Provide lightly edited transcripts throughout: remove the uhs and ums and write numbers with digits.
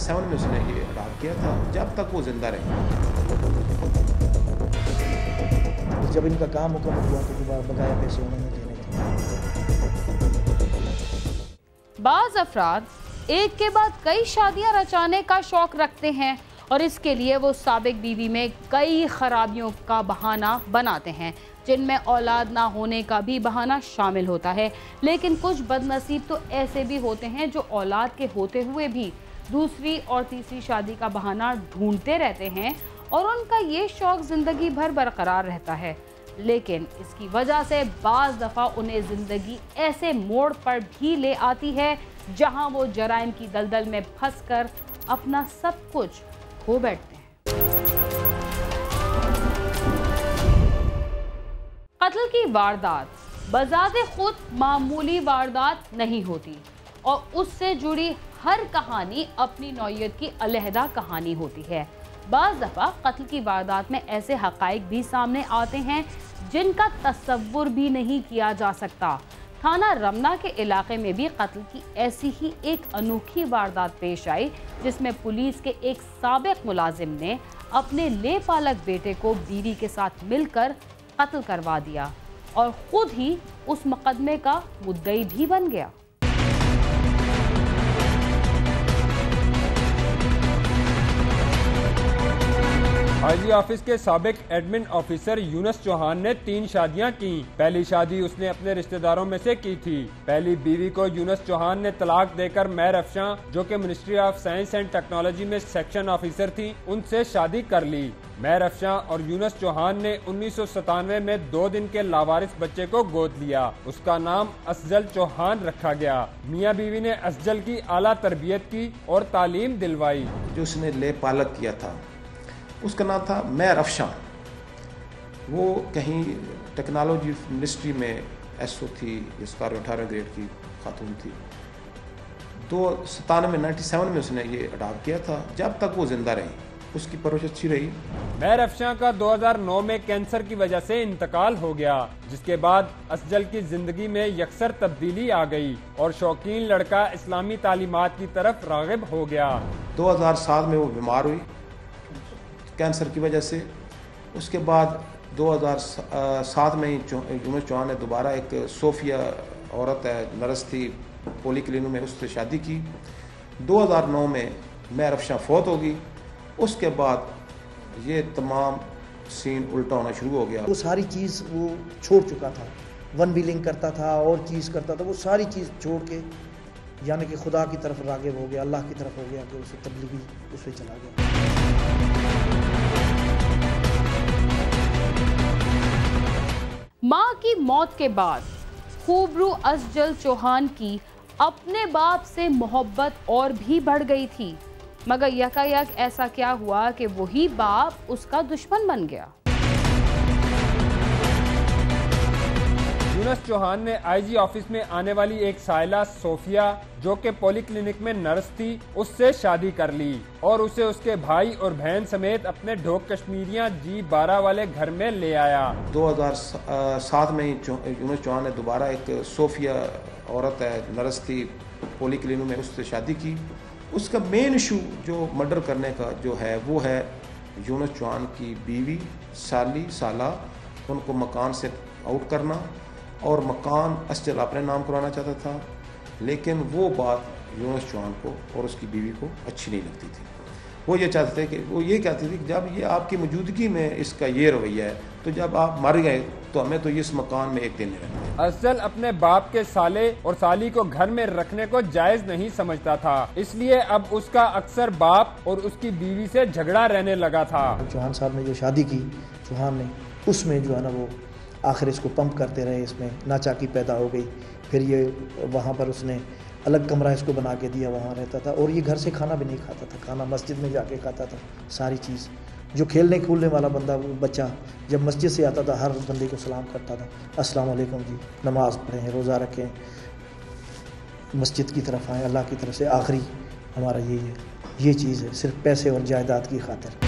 1997 में उसने ये अडॉप्ट किया था, जब तक वो जिंदा रहे। जब इनका काम मुकम्मल हुआ तो दोबारा बकाया पैसे उन्होंने देने थे। बाज़ अफराद एक के बाद कई शादियां रचाने का शौक रखते हैं और इसके लिए वो साबिक बीवी में कई खराबियों का बहाना बनाते हैं, जिनमें औलाद ना होने का भी बहाना शामिल होता है। लेकिन कुछ बदनसीब तो ऐसे भी होते हैं जो औलाद के होते हुए भी दूसरी और तीसरी शादी का बहाना ढूंढते रहते हैं और उनका ये शौक ज़िंदगी भर बरकरार रहता है। लेकिन इसकी वजह से बाज़ दफ़ा उन्हें ज़िंदगी ऐसे मोड़ पर भी ले आती है जहां वो जराइम की दलदल में फंसकर अपना सब कुछ खो बैठते हैं। कत्ल की वारदात बजाते खुद मामूली वारदात नहीं होती और उससे जुड़ी हर कहानी अपनी नौइयत की अलहदा कहानी होती है। बाज़ दफ़ा कत्ल की वारदात में ऐसे हक़ाइक़ भी सामने आते हैं जिनका तसव्वुर भी नहीं किया जा सकता। थाना रमना के इलाके में भी कत्ल की ऐसी ही एक अनोखी वारदात पेश आई, जिसमें पुलिस के एक साबिक मुलाजिम ने अपने लेपालक बेटे को बीवी के साथ मिलकर कत्ल करवा दिया और खुद ही उस मुकदमे का मुद्दई भी बन गया। आईजी ऑफिस के साबिक एडमिन ऑफिसर यूनुस चौहान ने 3 शादियां की। पहली शादी उसने अपने रिश्तेदारों में से की थी। पहली बीवी को यूनुस चौहान ने तलाक देकर महर अफशां, जो कि ministry of science and technology में सेक्शन ऑफिसर थी, उनसे शादी कर ली। महर अफशां और यूनुस चौहान ने 1997 में 2 दिन के लावारिस बच्चे को गोद लिया। उसका नाम अफजल चौहान रखा गया। मियाँ बीवी ने अफजल की आला तरबियत की और तालीम दिलवाई। जो उसने ले पालक किया था उसका नाम था महर अफशां। वो कहीं टेक्नोलॉजी मिनिस्ट्री में एसओ थी, जिसका 18वें ग्रेड की खातून थी। 1997 में उसने ये अडॉप्ट किया था, जब तक वो जिंदा रही उसकी परवरिश अच्छी रही। महर अफशां का 2009 में कैंसर की वजह से इंतकाल हो गया, जिसके बाद अफजल की जिंदगी में यकसर तब्दीली आ गई और शौकीन लड़का इस्लामी तालीमात की तरफ रागिब हो गया। 2007 में वो बीमार हुई कैंसर की वजह से। उसके बाद 2007 में ही यूनुस चौहान ने दोबारा एक सोफिया औरत है, नर्स थी पोली क्लिनिक में, उससे शादी की। 2009 में महर अफशां फौत होगी। उसके बाद ये तमाम सीन उल्टा होना शुरू हो गया। वो सारी चीज़ वो छोड़ चुका था, वन व्हीलिंग करता था और चीज़ करता था, वो सारी चीज़ छोड़ के यानी कि खुदा की तरफ राग़िब हो गया, अल्लाह की तरफ हो गया कि उसे तबलीगी उससे चला गया। मां की मौत के बाद खूबरू अफजल चौहान की अपने बाप से मोहब्बत और भी बढ़ गई थी, मगर यकायक ऐसा क्या हुआ कि वही बाप उसका दुश्मन बन गया। यूनुस चौहान ने आईजी ऑफिस में आने वाली एक साइला सोफिया, जो कि पॉली क्लिनिक में नर्स थी, उससे शादी कर ली और उसे उसके भाई और बहन समेत अपने ढोक कश्मीरियां G12 वाले घर में ले आया। 2007 में ही यूनुस चौहान ने दोबारा एक सोफिया औरत है, नर्स थी पोली क्लिनिक में, उससे शादी की। उसका मेन इशू जो मर्डर करने का जो है वो है यूनुस चौहान की बीवी साला, उनको मकान से आउट करना और मकान अफजल अपने नाम करवाना चाहता था, लेकिन वो बात यूनुस चौहान को और उसकी बीवी को अच्छी नहीं लगती थी। वो ये चाहते थे कि वो ये कहते थे कि जब ये आपकी मौजूदगी में इसका ये रवैया है, तो जब आप मर गए तो हमें तो इस मकान में एक दिन नहीं रखना। अफजल अपने बाप के साले और साली को घर में रखने को जायज नहीं समझता था, इसलिए अब उसका अक्सर बाप और उसकी बीवी से झगड़ा रहने लगा था। चौहान साहब ने जो शादी की चौहान ने, उसमें जो है ना वो आखिर इसको पंप करते रहे, इसमें नाचाकी पैदा हो गई। फिर ये वहाँ पर उसने अलग कमरा इसको बना के दिया, वहाँ रहता था और ये घर से खाना भी नहीं खाता था, खाना मस्जिद में जाके खाता था। सारी चीज़ जो खेलने कूदने वाला बंदा, वो बच्चा जब मस्जिद से आता था हर बंदे को सलाम करता था, अस्सलाम वालेकुम जी, नमाज़ पढ़ें, रोज़ा रखें, मस्जिद की तरफ आएँ, अल्लाह की तरफ से आखिरी हमारा यही है। ये चीज़ है सिर्फ पैसे और जायदाद की खातिर।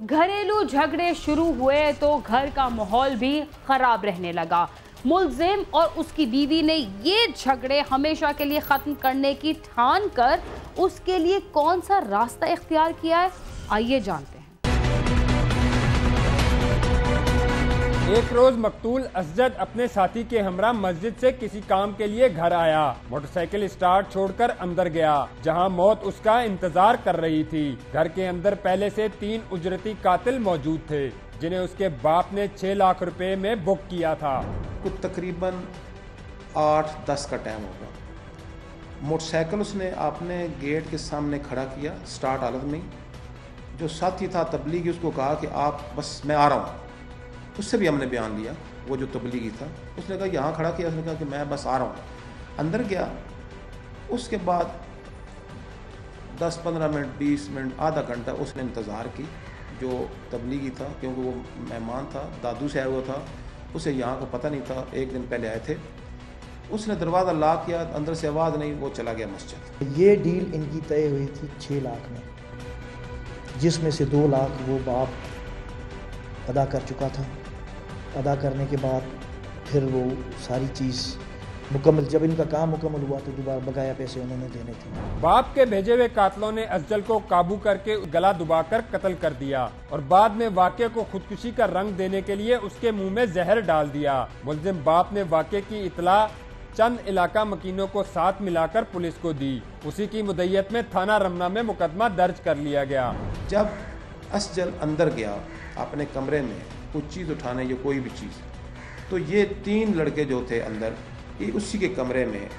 घरेलू झगड़े शुरू हुए तो घर का माहौल भी खराब रहने लगा। मुलजिम और उसकी बीवी ने ये झगड़े हमेशा के लिए खत्म करने की ठान कर उसके लिए कौन सा रास्ता इख्तियार किया है, आइए जानते हैं। एक रोज मकतूल असजद अपने साथी के हमरा मस्जिद से किसी काम के लिए घर आया। मोटरसाइकिल स्टार्ट छोड़कर अंदर गया, जहां मौत उसका इंतजार कर रही थी। घर के अंदर पहले से 3 उजरती कातिल मौजूद थे, जिन्हें उसके बाप ने 6 लाख रुपए में बुक किया था। कुछ तकरीबन 8-10 का टाइम होगा। मोटरसाइकिल उसने अपने गेट के सामने खड़ा किया स्टार्ट हालत में। जो साथी था तबलीगी, उसको कहा कि आप बस मैं आ रहा हूँ। उससे भी हमने बयान लिया, वो जो तबलीगी था उसने कहा यहाँ खड़ा किया, उसने कहा कि मैं बस आ रहा हूँ। अंदर गया, उसके बाद 10-15 मिनट 20 मिनट आधा घंटा उसने इंतज़ार की। जो तबलीगी था, क्योंकि वो मेहमान था, दादू से आया हुआ था, उसे यहाँ का पता नहीं था, एक दिन पहले आए थे। उसने दरवाज़ा लॉक किया, अंदर से आवाज़ नहीं, वो चला गया मस्जिद। ये डील इनकी तय हुई थी 6 लाख में, जिसमें से 2 लाख वो बाप अदा कर चुका था। अदा करने के बाद फिर वो सारी चीज़ मुकम्मल, जब इनका काम मुकम्मल हुआ तो दोबारा बकाया पैसे उन्होंने देने थे। बाप के भेजे हुए कातलों ने अफजल को काबू करके गला दबाकर कत्ल कर दिया और बाद में वाक़े को खुदकुशी का रंग देने के लिए उसके मुंह में जहर डाल दिया। मुलजिम बाप ने वाक़े की इतला चंद इलाका मकीनों को साथ मिलाकर पुलिस को दी। उसी की मुद्दत में थाना रमना में मुकदमा दर्ज कर लिया गया। जब असजल अंदर गया अपने कमरे में कुछ चीज़ उठाने या कोई भी चीज़, तो ये 3 लड़के जो थे अंदर, ये उसी के कमरे में,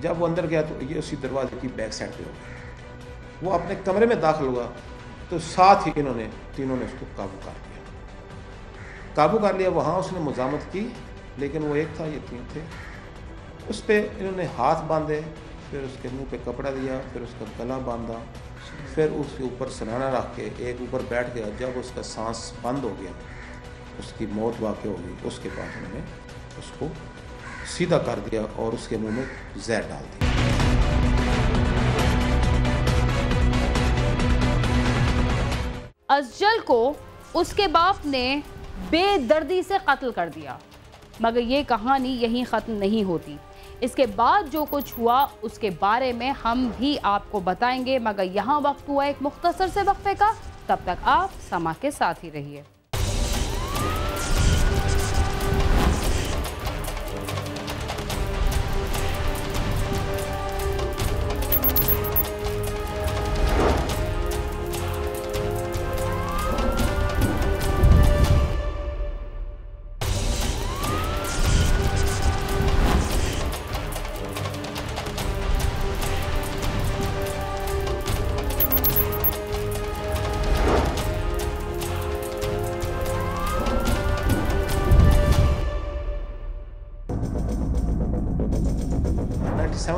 जब वो अंदर गया तो ये उसी दरवाजे की बैक साइड पे हो गया। वो अपने कमरे में दाखिल हुआ तो साथ ही इन्होंने तीनों ने उसको काबू कर लिया। वहाँ उसने मुजामत की, लेकिन वो एक था, ये 3 थे। उस पर इन्होंने हाथ बांधे, फिर उसके मुंह पे कपड़ा दिया, फिर उसका गला बांधा, फिर उसके ऊपर सराहना रख के एक ऊपर बैठ गया। जब उसका सांस बंद हो गया, उसकी मौत वाक़ हो गई, उसके बाद उन्होंने उसको सीधा कर दिया और उसके मुंह में जहर डाल दिया। असजल को उसके बाप ने बेदर्दी से कत्ल कर दिया। मगर ये कहानी यहीं ख़त्म नहीं होती। इसके बाद जो कुछ हुआ उसके बारे में हम भी आपको बताएंगे, मगर यहाँ वक्त हुआ एक मुख्तसर से वक्फे का। तब तक आप समा के साथ ही रहिए।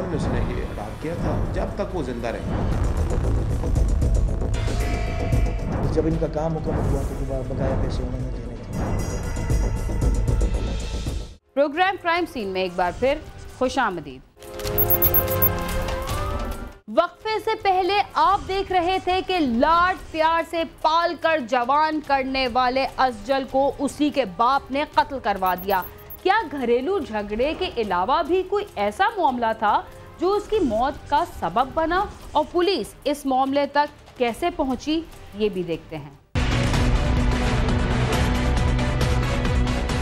में उसने ये अडाप्ट किया था, जब तक वो जिंदा रहे। जब इनका काम मुकम्मल हुआ तो दोबारा बकाया पैसे उन्होंने देने थे। प्रोग्राम क्राइम सीन में एक बार फिर खुशामदीद। वक्फे से पहले आप देख रहे थे कि लाड प्यार से पाल कर जवान करने वाले असजल को उसी के बाप ने कत्ल करवा दिया। क्या घरेलू झगड़े के अलावा भी कोई ऐसा मामला था जो उसकी मौत का सबब बना, और पुलिस इस मामले तक कैसे पहुंची, ये भी देखते हैं।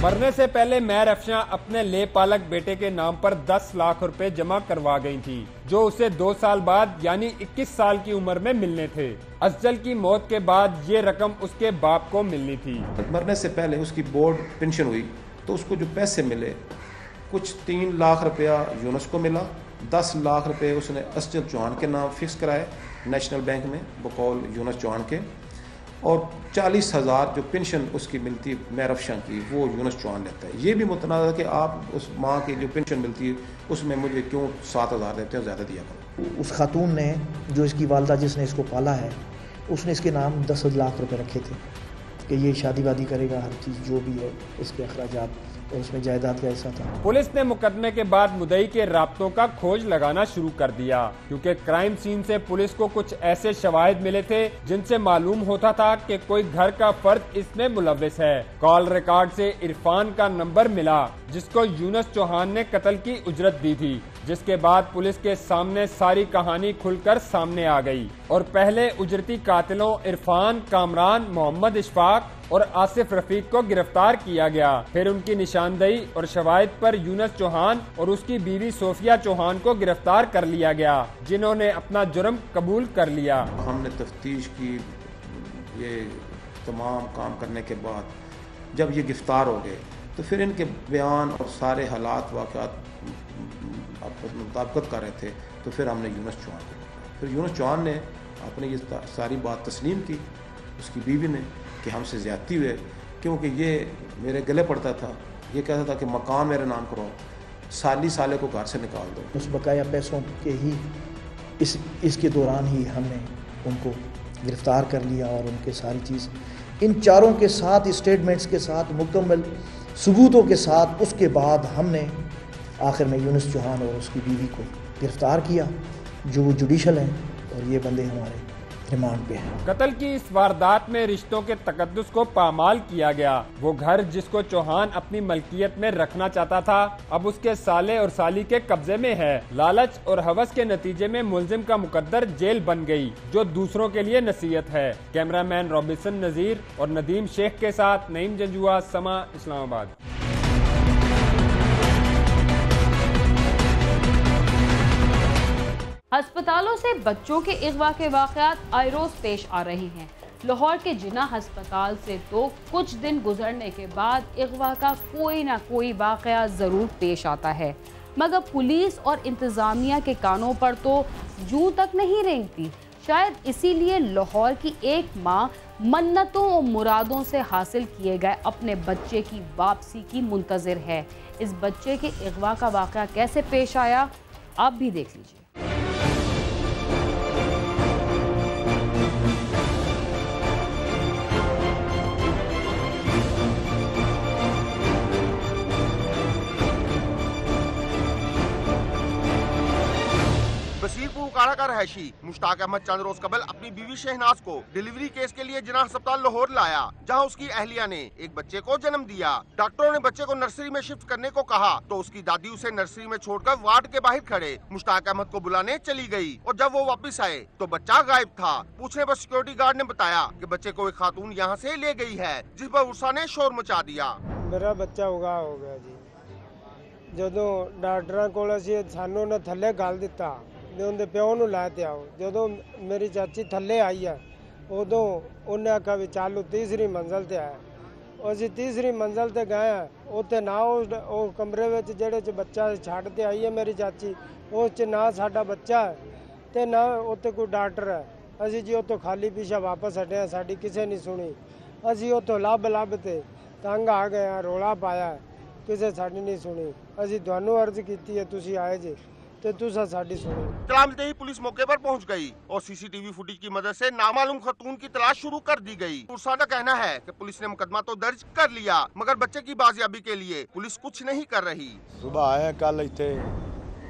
मरने से पहले मेहर अफशां अपने ले पालक बेटे के नाम पर 10 लाख रुपए जमा करवा गई थी, जो उसे 2 साल बाद यानी 21 साल की उम्र में मिलने थे। असजल की मौत के बाद ये रकम उसके बाप को मिलनी थी। मरने से पहले उसकी बोर्ड पेंशन हुई तो उसको जो पैसे मिले, कुछ 3 लाख रुपया यूनुस को मिला, 10 लाख रुपए उसने असजल चौहान के नाम फिक्स कराए नेशनल बैंक में बकौल यूनुस चौहान के, और 40,000 जो पेंशन उसकी मिलती मेहर अफशां की वो यूनुस चौहान लेता है। ये भी मुतनाज़ है कि आप उस माँ की जो पेंशन मिलती है उसमें मुझे क्यों 7,000 देते हो, ज़्यादा दिया करो। उस खातून ने, जो इसकी वालदा जिसने इसको पाला है, उसने इसके नाम 10 लाख रुपए रखे थे कि ये शादी वादी करेगा, हर चीज़ जो भी है इसके अखराजात और उसमें जायदाद का हिस्सा था। पुलिस ने मुकदमे के बाद मुद्दई के राब्तों का खोज लगाना शुरू कर दिया, क्योंकि क्राइम सीन से पुलिस को कुछ ऐसे शवाहिद मिले थे जिनसे मालूम होता था कि कोई घर का फर्द इसमें मुलव्विस है। कॉल रिकॉर्ड से इरफान का नंबर मिला, जिसको यूनुस चौहान ने कत्ल की उजरत दी थी, जिसके बाद पुलिस के सामने सारी कहानी खुलकर सामने आ गई और पहले उजरती कातिलों इरफान, कामरान, मोहम्मद इशफाक और आसिफ रफीक को गिरफ्तार किया गया। फिर उनकी निशानदेही और शवाहिद पर यूनुस चौहान और उसकी बीवी सोफिया चौहान को गिरफ्तार कर लिया गया, जिन्होंने अपना जुर्म कबूल कर लिया। हमने तफ्तीश की, ये तमाम काम करने के बाद जब ये गिरफ्तार हो गए तो फिर इनके बयान और सारे हालात वाक़यात मुताबिकत कर रहे थे, तो फिर हमने यूनुस चौहान को पकड़ा। फिर यूनुस चौहान ने अपनी ये सारी बात तस्लीम की, उसकी बीवी ने, कि हमसे ज़्यादती हुए, क्योंकि ये मेरे गले पड़ता था, ये कहता था कि मकान मेरे नाम करो, साले को घर से निकाल दो। उस बकाया पैसों के ही इसके दौरान ही हमने उनको गिरफ़्तार कर लिया और उनके सारी चीज़ इन चारों के साथ स्टेटमेंट्स के साथ मुकम्मल सबूतों के साथ उसके बाद हमने आखिर में यूनुस चौहान और उसकी बीवी को गिरफ़्तार किया, जो जुडिशल हैं, और ये बंदे हमारे रिमांड पे है। कत्ल की इस वारदात में रिश्तों के तकद्दुस को पामाल किया गया। वो घर जिसको चौहान अपनी मलकियत में रखना चाहता था, अब उसके साले और साली के कब्जे में है। लालच और हवस के नतीजे में मुलजिम का मुकद्दर जेल बन गई, जो दूसरों के लिए नसीहत है। कैमरामैन रॉबिसन नजीर और नदीम शेख के साथ नईम जंजुआ, समा, इस्लामाबाद। अस्पतालों से बच्चों के अगवा के वाक़यात आए रोज पेश आ रहे हैं। लाहौर के जिन्ना अस्पताल से तो कुछ दिन गुजरने के बाद अगवा का कोई ना कोई वाक़या ज़रूर पेश आता है, मगर पुलिस और इंतज़ामिया के कानों पर तो जूं तक नहीं रेंगती। शायद इसीलिए लाहौर की एक माँ मन्नतों और मुरादों से हासिल किए गए अपने बच्चे की वापसी की मुंतज़िर है। इस बच्चे के अगवा का वाक़या कैसे पेश आया, आप भी देख लीजिए। बसीरपुर उकाड़ा का रहायशी मुश्ताक अहमद चंद रोज कबल अपनी बीवी शहनाज को डिलीवरी केस के लिए जिन्ना अस्पताल लाहौर लाया, जहां उसकी अहलिया ने एक बच्चे को जन्म दिया। डॉक्टरों ने बच्चे को नर्सरी में शिफ्ट करने को कहा तो उसकी दादी उसे नर्सरी में छोड़कर वार्ड के बाहर खड़े मुश्ताक अहमद को बुलाने चली गई, और जब वो वापस आए तो बच्चा गायब था। पूछने पर सिक्योरिटी गार्ड ने बताया कि बच्चे को एक खातून यहाँ से ले गई है, जिस पर उर्सा ने शोर मचा दिया। मेरा बच्चा उगा हो गया जी, ਜਦੋਂ ਡਾਕਟਰਾਂ ਕੋਲ ਅਸੀਂ ਸਾਨੂੰ ਨੇ ਥੱਲੇ ਗੱਲ ਦਿੱਤਾ ਤੇ ਉਹਦੇ ਪਿਓ ਨੂੰ ਲੈ ਤੇ ਆਓ। ਜਦੋਂ ਮੇਰੀ ਚਾਚੀ ਥੱਲੇ ਆਈ ਹੈ ਉਦੋਂ ਉਹਨੇ ਆਖਿਆ ਵੀ ਚੱਲ ਤੀਸਰੀ ਮੰਜ਼ਲ ਤੇ ਆਇਆ। ਅਸੀਂ ਤੀਸਰੀ ਮੰਜ਼ਲ ਤੇ ਗਏ, ਉੱਥੇ ਨਾ ਉਹ ਕਮਰੇ ਵਿੱਚ ਜਿਹੜੇ 'ਚ ਬੱਚਾ ਛੱਡ ਤੇ ਆਈ ਹੈ ਮੇਰੀ ਚਾਚੀ, ਉਸ 'ਚ ਨਾ ਸਾਡਾ ਬੱਚਾ ਹੈ ਤੇ ਨਾ ਉੱਥੇ ਕੋਈ ਡਾਕਟਰ ਹੈ। ਅਸੀਂ ਜੀ ਉੱਥੋਂ ਖਾਲੀ ਪੀਛਾ ਵਾਪਸ ਹਟੇ, ਸਾਡੀ ਕਿਸੇ ਨਹੀਂ ਸੁਣੀ। ਅਸੀਂ ਉੱਥੋਂ ਲੱਭ ਤੇ ਤੰਗ ਆ ਗਏ, ਰੌਲਾ ਪਾਇਆ, ਕਿਸੇ ਸਾਡੀ नहीं सुनी। ਅਸੀਂ ਤੁਹਾਨੂੰ अर्ज की है, तुसी आए जे तो तुसा साडी सुनी। इत्तला मिलते ही पुलिस मौके पर पहुंच गई और सीसीटीवी फुटेज की मदद से नामालूम खतून की तलाश शुरू कर दी गई। उर्सा का कहना है कि पुलिस ने मुकदमा तो दर्ज कर लिया, मगर बच्चे की बाजियाबी के लिए पुलिस कुछ नहीं कर रही। सुबह आए कल इत्थे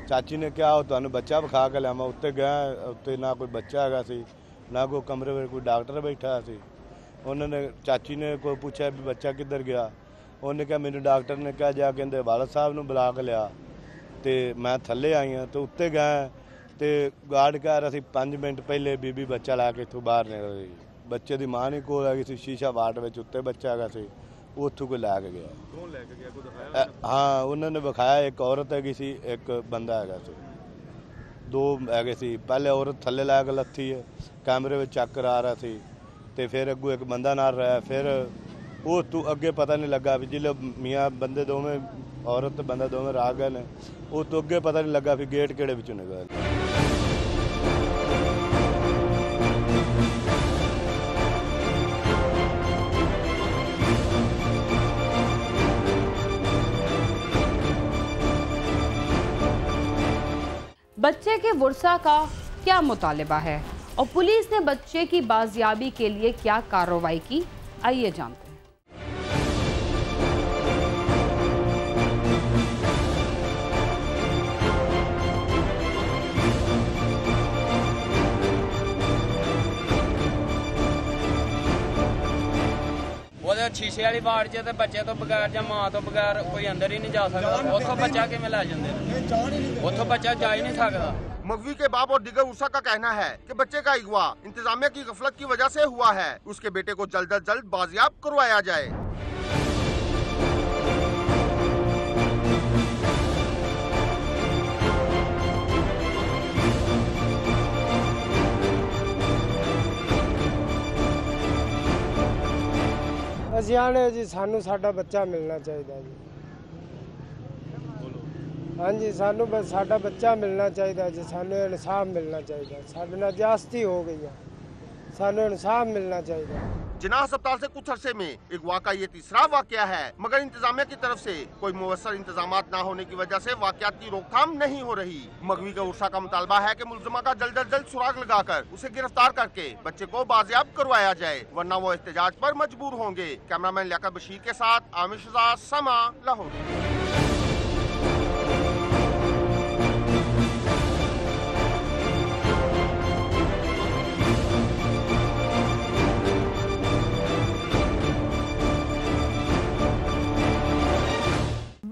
चाची ने क्या तुहानू बच्चा विखा के लियावां, उत्ते गए, उत्ते ना कोई बच्चा हैगा सी, ना कोई कमरे में कोई डॉक्टर बैठा सी। उन्होंने चाची ने कोई पूछा भी बच्चा किधर गया, उन्हें कहा मैंने डॉक्टर ने कहा जा कहते वालद साहब ने बुला के लिया, तो मैं थले आई हाँ। तो उत्ते गए तो गार्ड कह रहा 5 मिनट पहले बीबी बच्चा ला के इतों बाहर निकल गई। बच्चे की माँ नहीं कोल हैगी सी, शीशा वार्ड में उत्ते बच्चा हैगा सी, उत्थों कोई लैके गया। कौन लैके गया कोई दिखाया? हाँ उन्होंने विखाया, एक औरत हैगी सी, एक बंदा हैगा सी, 2 हैगे सी। पहले औरत थले लैके लत्थी है, कैमरे में चेक करा रहा सी, तो फिर अगू एक बंदा नाल रहा, फिर वो तू अगे पता नहीं लगा भी जिले मियाँ बंदे दोवें, औरत बंदा दोवें आ गए ने, वो तो अगे पता नहीं लगा भी गेट केड़े विचों निकले। बच्चे के वर्सा का क्या मुतालिबा है और पुलिस ने बच्चे की बाजियाबी के लिए क्या कार्रवाई की, आइए जानते हैं। शीशे वाली वार्ड च बच्चे तो बगैर या मां तो बगैर कोई अंदर ही नहीं जा सकता। उतो बच्चा किवें लै जांदे ने, उतो बच्चा जा ही नहीं सकता। मगवी के बाप और दिगर उर्सा का कहना है कि बच्चे का अगवा इंतजामिया की गफलत की वजह से हुआ है। उसके बेटे को जल्द अज जल्द बाजियाब करवाया जाए। ਅਸੀਂ ਆਣੇ ਜੀ ਸਾਨੂੰ ਸਾਡਾ ਬੱਚਾ ਮਿਲਣਾ ਚਾਹੀਦਾ ਜੀ। ਹਾਂਜੀ ਸਾਨੂੰ ਬਸ ਸਾਡਾ ਬੱਚਾ ਮਿਲਣਾ ਚਾਹੀਦਾ ਜੀ। ਸਾਨੂੰ ਇਨਸਾਫ ਮਿਲਣਾ ਚਾਹੀਦਾ। ਸਾਡੇ ਨਾਲ ਜ਼ਿਆਦਤੀ ਹੋ ਗਈ ਹੈ, ਸਾਨੂੰ ਇਨਸਾफ मिलना चाहिए। जिनाह अस्पताल से कुछ अरसे में अगवा का ये तीसरा वाकया है, मगर इंतजामिया की तरफ से कोई मुवस्सर इंतजामात न होने की वजह से वाकयात की रोकथाम नहीं हो रही। मगवी के उर्सा का मुतालबा है कि मुलजमा का जल्द अज जल्द सुराग लगाकर उसे गिरफ्तार करके बच्चे को बाजियाब करवाया जाए, वरना वो एहतजाज पर मजबूर होंगे। कैमरामैन लियाकत बशीर के साथ आमिर शहजाद, समा, लाहौर।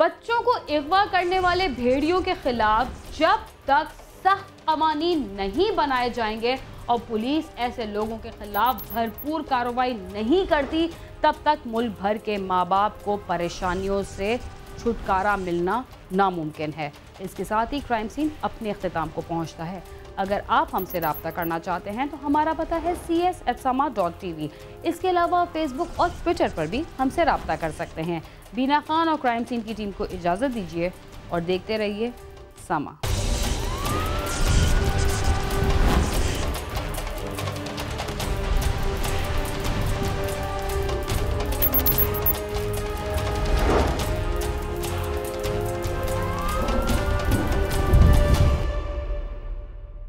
बच्चों को अगवा करने वाले भेड़ियों के खिलाफ जब तक सख्त कवानीन नहीं बनाए जाएंगे और पुलिस ऐसे लोगों के खिलाफ भरपूर कार्रवाई नहीं करती, तब तक मुल्क भर के माँ बाप को परेशानियों से छुटकारा मिलना नामुमकिन है। इसके साथ ही क्राइम सीन अपने अख्तिताम को पहुँचता है। अगर आप हमसे रब्ता करना चाहते हैं तो हमारा पता है cs@sama.tv। इसके अलावा फेसबुक और ट्विटर पर भी हमसे रब्ता कर सकते हैं। बीना खान और क्राइम सीन की टीम को इजाज़त दीजिए और देखते रहिए समा।